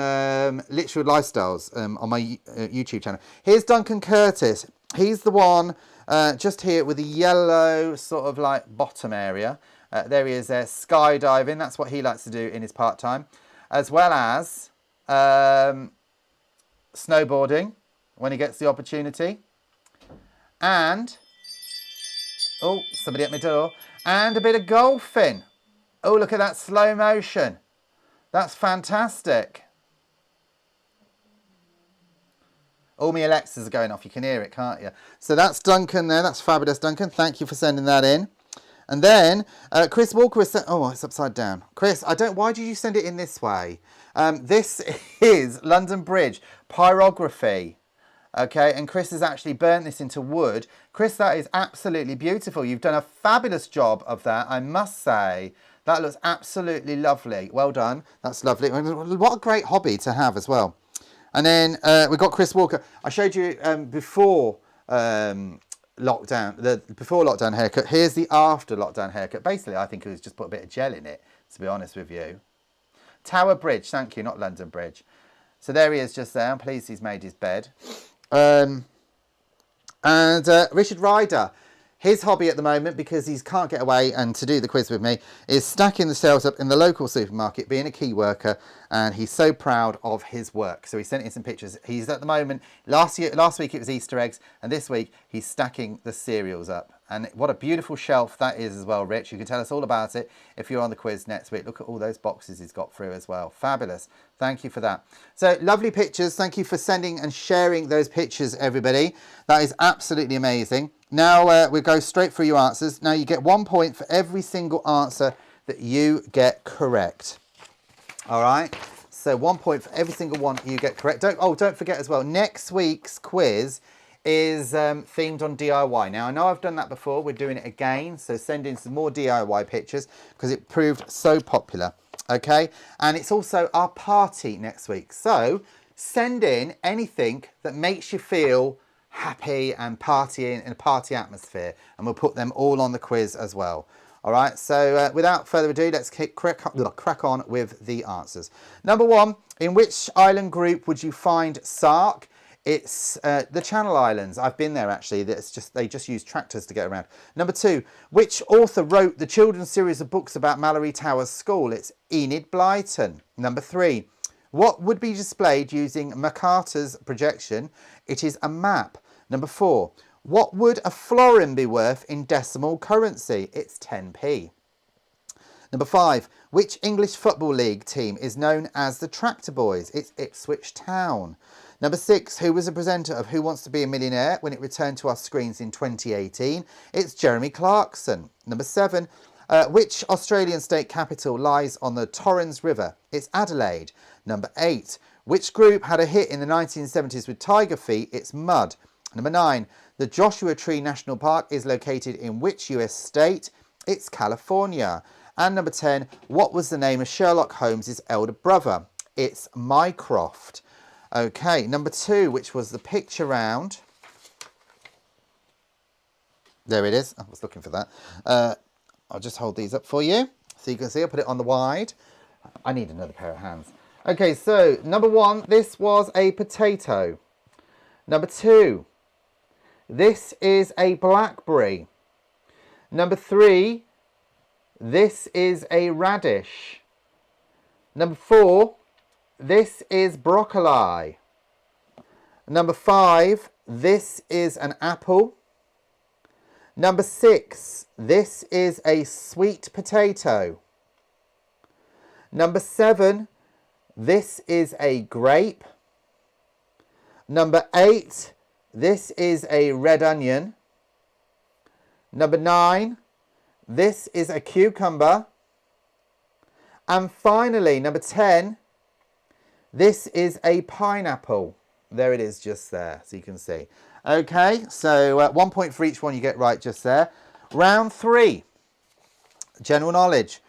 Litchfield Lifestyles on my YouTube channel. Here's Duncan Curtis. He's the one just here with the yellow sort of like bottom area. There he is there, skydiving. That's what he likes to do in his part-time. As well as snowboarding when he gets the opportunity. And, oh, somebody at my door. And a bit of golfing. Oh, look at that slow motion. That's fantastic. All my Alexas are going off. You can hear it, can't you? So that's Duncan there. That's fabulous, Duncan. Thank you for sending that in. And then Chris Walker has sent... Oh, it's upside down. Chris, why did you send it in this way? This is London Bridge pyrography. Okay, and Chris has actually burnt this into wood. Chris, that is absolutely beautiful. You've done a fabulous job of that, I must say. That looks absolutely lovely. Well done. That's lovely. What a great hobby to have as well. And then we've got Chris Walker. I showed you before lockdown, the before lockdown haircut. Here's the after lockdown haircut. Basically, I think it was just put a bit of gel in it, to be honest with you. Tower Bridge, thank you, not London Bridge. So there he is just there. I'm pleased he's made his bed. Richard Ryder, his hobby at the moment, because he can't get away and to do the quiz with me, is stacking the shelves up in the local supermarket, being a key worker, and he's so proud of his work. So he sent in some pictures. He's at the moment, last week it was Easter eggs, and this week he's stacking the cereals up. And what a beautiful shelf that is as well, Rich. You can tell us all about it if you're on the quiz next week. Look at all those boxes he's got through as well. Fabulous. Thank you for that. So lovely pictures. Thank you for sending and sharing those pictures, everybody. That is absolutely amazing. Now we'll go straight through your answers. Now you get 1 point for every single answer that you get correct. All right. So 1 point for every single one you get correct. Don't forget as well, next week's quiz is themed on DIY. Now, I know I've done that before. We're doing it again. So send in some more DIY pictures because it proved so popular. Okay. And it's also our party next week. So Send in anything that makes you feel happy and partying in a party atmosphere, and we'll put them all on the quiz as well. All right, so without further ado, let's crack on with the answers. Number 1, in which island group would you find Sark? It's the Channel Islands. I've been there actually. They just use tractors to get around. Number 2, which author wrote the children's series of books about Mallory Towers School? It's Enid Blyton. Number 3, what would be displayed using Mercator's projection? It is a map. Number 4, what would a florin be worth in decimal currency? It's 10p. Number 5, which English Football League team is known as the Tractor Boys? It's Ipswich Town. Number 6, who was a presenter of Who Wants to Be a Millionaire when it returned to our screens in 2018? It's Jeremy Clarkson. Number 7, which Australian state capital lies on the Torrens River? It's Adelaide. Number 8, which group had a hit in the 1970s with Tiger Feet? It's Mud. Number 9, the Joshua Tree National Park is located in which US state? It's California. And number 10, what was the name of Sherlock Holmes' elder brother? It's Mycroft. Okay, number 2, which was the picture round. There it is. I was looking for that. I'll just hold these up for you so you can see. I'll put it on the wide. I need another pair of hands. Okay, so number 1, this was a potato. Number 2, this is a blackberry. Number 3, this is a radish. Number 4, this is broccoli. Number 5, this is an apple. Number 6, this is a sweet potato. Number 7, this is a grape. Number 8, this is a red onion. Number 9, this is a cucumber. And finally, number 10, this is a pineapple. There it is just there, so you can see. Okay, so 1 point for each one you get right just there. Round 3, general knowledge.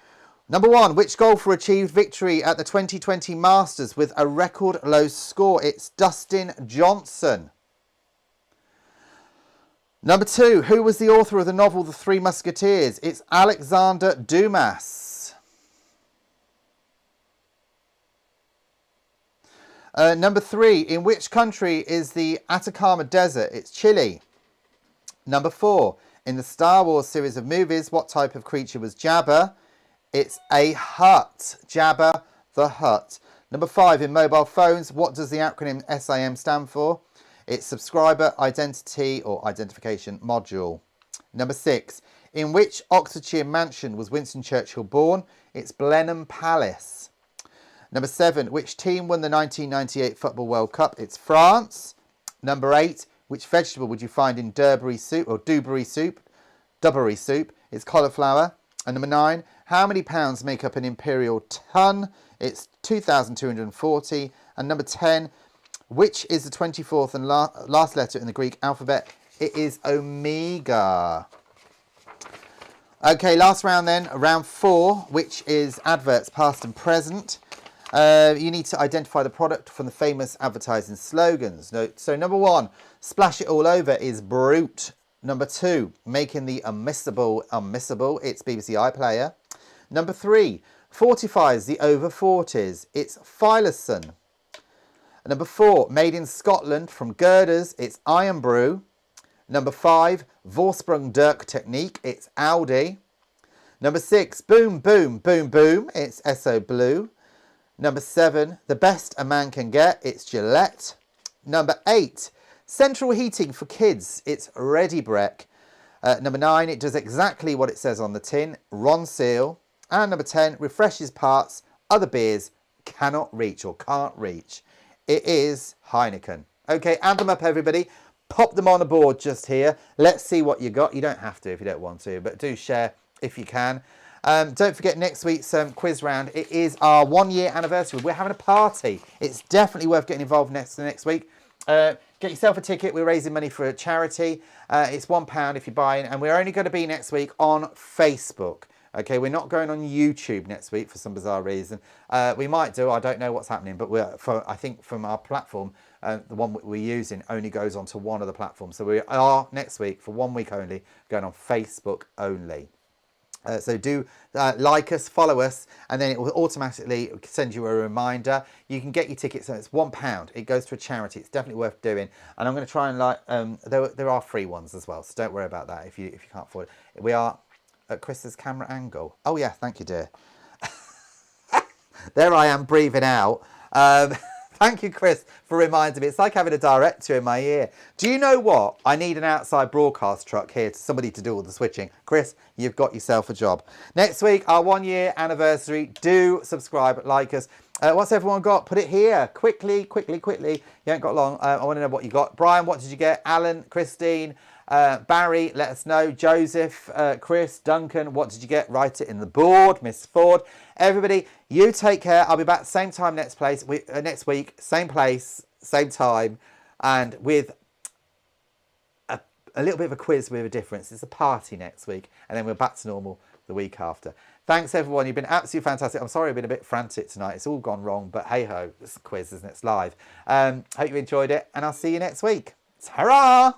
Number 1, which golfer achieved victory at the 2020 Masters with a record low score? It's Dustin Johnson. Number 2, who was the author of the novel The Three Musketeers? It's Alexander Dumas. Number 3, in which country is the Atacama Desert? It's Chile. Number 4, in the Star Wars series of movies, what type of creature was Jabba? It's a hut. Jabba the Hutt. Number 5, in mobile phones, what does the acronym SIM stand for? It's Subscriber Identity or Identification Module. Number 6, in which Oxfordshire mansion was Winston Churchill born? It's Blenheim Palace. Number 7, which team won the 1998 Football World Cup? It's France. Number 8, which vegetable would you find in Dewberry soup? It's cauliflower. And number 9, how many pounds make up an imperial ton? It's 2,240. And number 10, which is the 24th and last letter in the Greek alphabet? It is omega. Okay, last round then, round 4, which is adverts past and present. You need to identify the product from the famous advertising slogans. So number 1, splash it all over is Brute. Number 2, making the unmissable, it's BBC iPlayer. Number 3, fortifies the over 40s, it's Philison. Number 4, made in Scotland from girders, it's Iron Brew. Number 5, Vorsprung Dirk technique, it's Audi. Number 6, boom, boom, boom, boom, it's Esso Blue. Number 7, the best a man can get, it's Gillette. Number 8, central heating for kids, it's Ready Brek. Number 9, it does exactly what it says on the tin, Ron Seal. And number 10, refreshes parts other beers cannot reach or can't reach. It is Heineken. Okay, add them up, everybody. Pop them on a board just here. Let's see what you got. You don't have to if you don't want to, but do share if you can. Don't forget next week's quiz round. It is our 1-year anniversary. We're having a party. It's definitely worth getting involved next week. Get yourself a ticket. We're raising money for a charity. It's £1 if you're buying, and we're only going to be next week on Facebook. Okay, we're not going on YouTube next week for some bizarre reason. We might do, I don't know what's happening, but I think from our platform, the one we're using only goes onto one of the platforms. So we are next week for 1 week only going on Facebook only. So do like us, follow us, and then it will automatically send you a reminder. You can get your tickets, so it's £1. It goes to a charity. It's definitely worth doing. And I'm going to try and there are free ones as well, so don't worry about that if you can't afford it. We are at Chris's camera angle. Oh yeah, thank you, dear. There I am breathing out. Thank you, Chris, for reminding me. It's like having a director in my ear. Do you know what? I need an outside broadcast truck here, somebody to do all the switching. Chris, you've got yourself a job. Next week, our 1 year anniversary. Do subscribe, like us. What's everyone got? Put it here. Quickly. You ain't got long. I want to know what you got. Brian, what did you get? Alan, Christine, Barry, let us know. Joseph, Chris, Duncan, what did you get? Write it in the board. Miss Ford. Everybody, you take care. I'll be back same time next week, same place, same time, and with a little bit of a quiz with a difference. It's a party next week, and then we're back to normal the week after. Thanks, everyone. You've been absolutely fantastic. I'm sorry I've been a bit frantic tonight. It's all gone wrong, but hey-ho, it's a quiz, isn't it? It's live. Hope you enjoyed it, and I'll see you next week. Ta-ra!